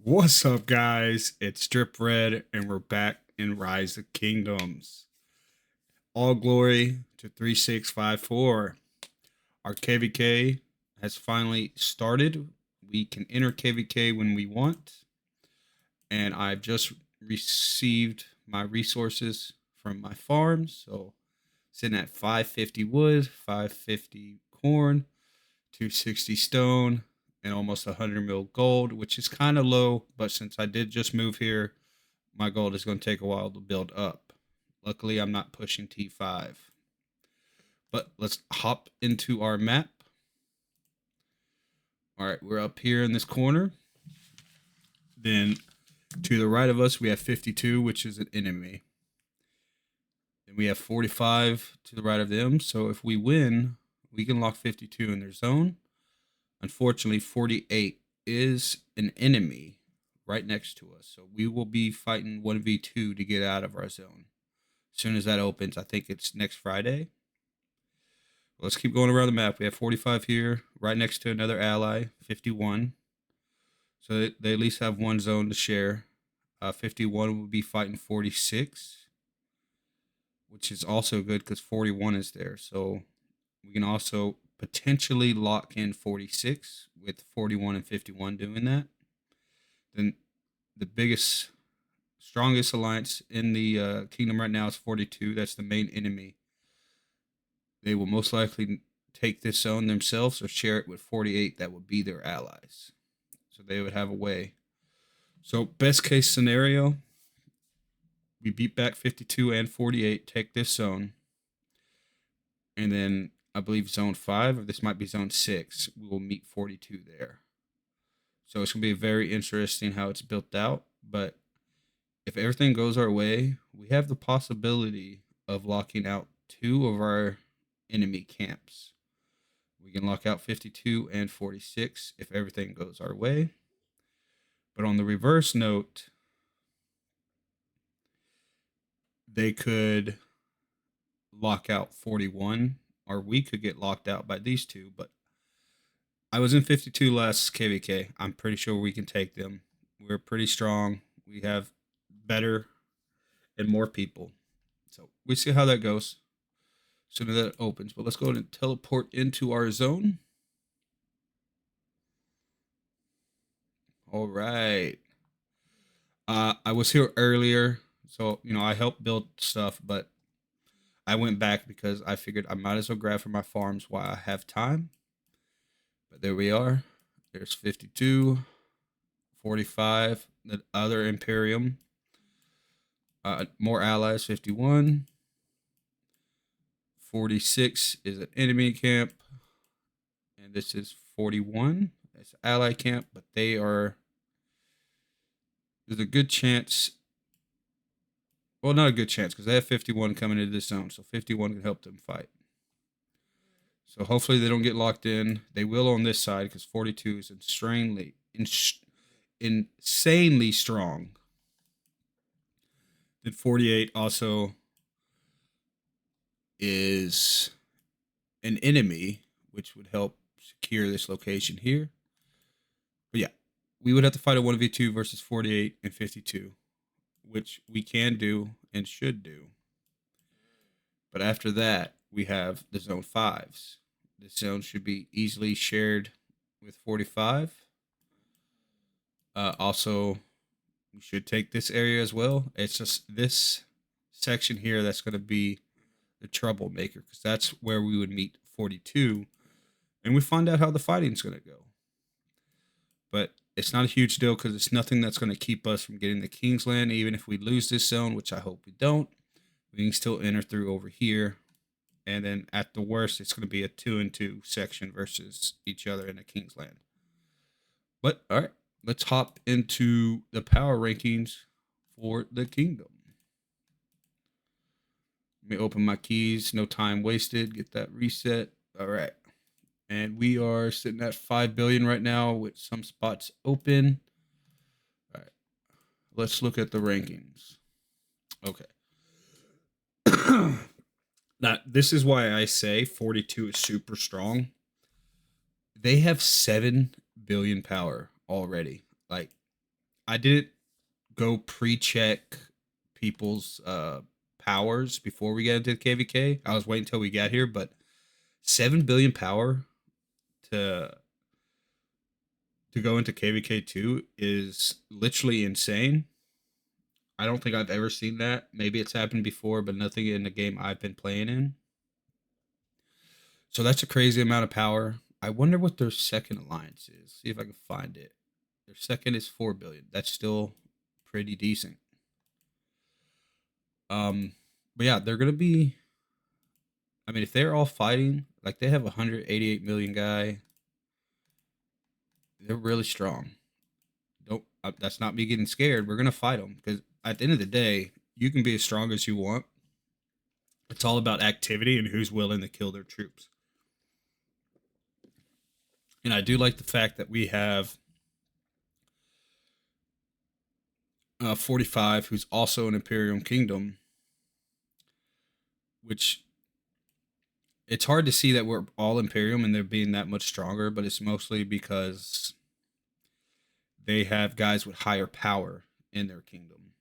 What's up, guys? It's Drip Red, and we're back in Rise of Kingdoms. All glory to 3654. Our KvK has finally started. We can enter KvK when we want, and I've just received my resources from my farms. So, sitting at 550 wood, 550 corn, 260 stone, and almost 100 mil gold, which is kind of low, but since I did just move here, my gold is going to take a while to build up. Luckily, I'm not pushing T5. But let's hop into our map. All right, we're up here in this corner. Then to the right of us, we have 52, which is an enemy. Then we have 45 to the right of them. So if we win, we can lock 52 in their zone. Unfortunately, 48 is an enemy right next to us. So we will be fighting 1v2 to get out of our zone. As soon as that opens, I think it's next Friday. Let's keep going around the map. We have 45 here, right next to another ally, 51. So they at least have one zone to share. 51 will be fighting 46, which is also good because 41 is there. So we can also potentially lock in 46 with 41 and 51 doing that. Then the biggest, strongest alliance in the kingdom right now is 42. That's the main enemy. They will most likely take this zone themselves or share it with 48 that would be their allies. So they would have a way. So best case scenario, we beat back 52 and 48, take this zone. And then I believe zone 5, or this might be zone 6, we will meet 42 there. So it's going to be very interesting how it's built out. But if everything goes our way, we have the possibility of locking out 2 of our enemy camps. We can lock out 52 and 46 if everything goes our way. But on the reverse note, they could lock out 41, or we could get locked out by these two. But I was in 52 last KvK. I'm pretty sure we can take them. We're pretty strong. We have better and more people. So we see how that goes as soon as that opens. But let's go ahead and teleport into our zone. All right. I was here earlier, so I helped build stuff, but I went back because I figured I might as well grab for my farms while I have time. But there we are. There's 52, 45, the other Imperium. More allies, 51. 46 is an enemy camp. And this is 41. It's an ally camp, but there's a good chance. Well, not a good chance because they have 51 coming into this zone. So 51 can help them fight. So hopefully they don't get locked in. They will on this side because 42 is insanely strong. Then 48 also is an enemy, which would help secure this location here. But yeah, we would have to fight a 1v2 versus 48 and 52, which we can do and should do. But after that, we have the zone 5s. This zone should be easily shared with 45. Also, we should take this area as well. It's just this section here that's going to be the troublemaker because that's where we would meet 42. And we find out how the fighting's going to go. But it's not a huge deal because it's nothing that's going to keep us from getting the King's Land. Even if we lose this zone, which I hope we don't, we can still enter through over here. And then at the worst, it's going to be a 2-2 section versus each other in the King's Land. But all right, let's hop into the power rankings for the kingdom. Let me open my keys. No time wasted. Get that reset. All right. And we are sitting at 5 billion right now with some spots open. All right. Let's look at the rankings. Okay. Now, this is why I say 42 is super strong. They have 7 billion power already. Like, I didn't go pre-check people's powers before we got into the KvK. I was waiting until we got here, but 7 billion power to go into KvK 2 is literally insane. I don't think I've ever seen that. Maybe it's happened before, but nothing in the game I've been playing in. So that's a crazy amount of power. I wonder what their second alliance is. See if I can find it. Their second is 4 billion. That's still pretty decent. But yeah, they're gonna be. I mean, if they're all fighting, like they have 188 million guy, they're really strong. Don't. That's not me getting scared. We're gonna fight them because at the end of the day, you can be as strong as you want. It's all about activity and who's willing to kill their troops. And I do like the fact that we have 45, who's also an Imperium Kingdom, which it's hard to see that we're all Imperium and they're being that much stronger, but it's mostly because they have guys with higher power in their kingdom.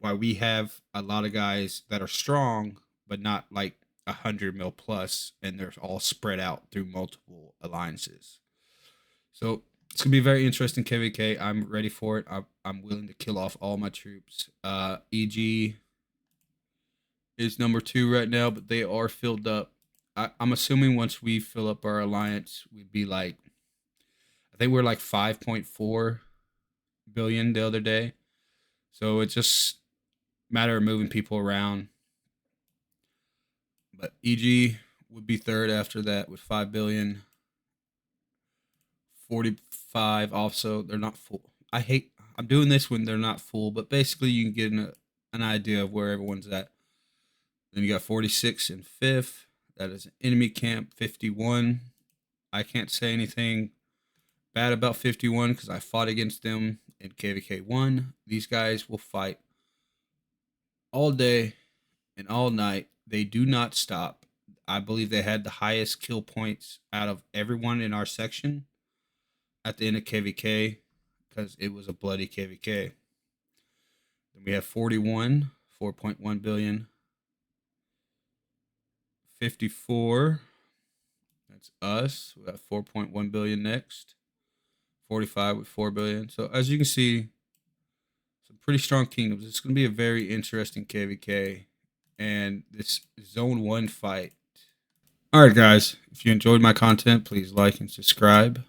While we have a lot of guys that are strong, but not like 100 mil plus, and they're all spread out through multiple alliances. So it's gonna be very interesting KvK. I'm ready for it. I'm willing to kill off all my troops. EG is number 2 right now, but they are filled up. I'm assuming once we fill up our alliance, we'd be like, I think we're like 5.4 billion the other day. So it's just a matter of moving people around. But EG would be third after that with 5 billion. 45 also, they're not full. I'm doing this when they're not full, but basically you can get an idea of where everyone's at. Then you got 46 in 5th. That is an enemy camp. 51. I can't say anything bad about 51 because I fought against them in KvK 1. These guys will fight all day and all night. They do not stop. I believe they had the highest kill points out of everyone in our section at the end of KvK because it was a bloody KvK. Then we have 41, 4.1 billion. 54, that's us. We got 4.1 billion next. 45 with 4 billion. So as you can see, some pretty strong kingdoms. It's going to be a very interesting KvK and this zone 1 fight. All right, guys, if you enjoyed my content, please like and subscribe.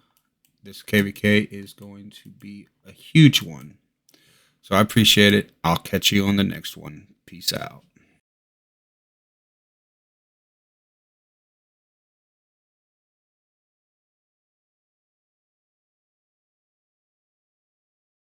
This KvK is going to be a huge one. So I appreciate it. I'll catch you on the next one. Peace out.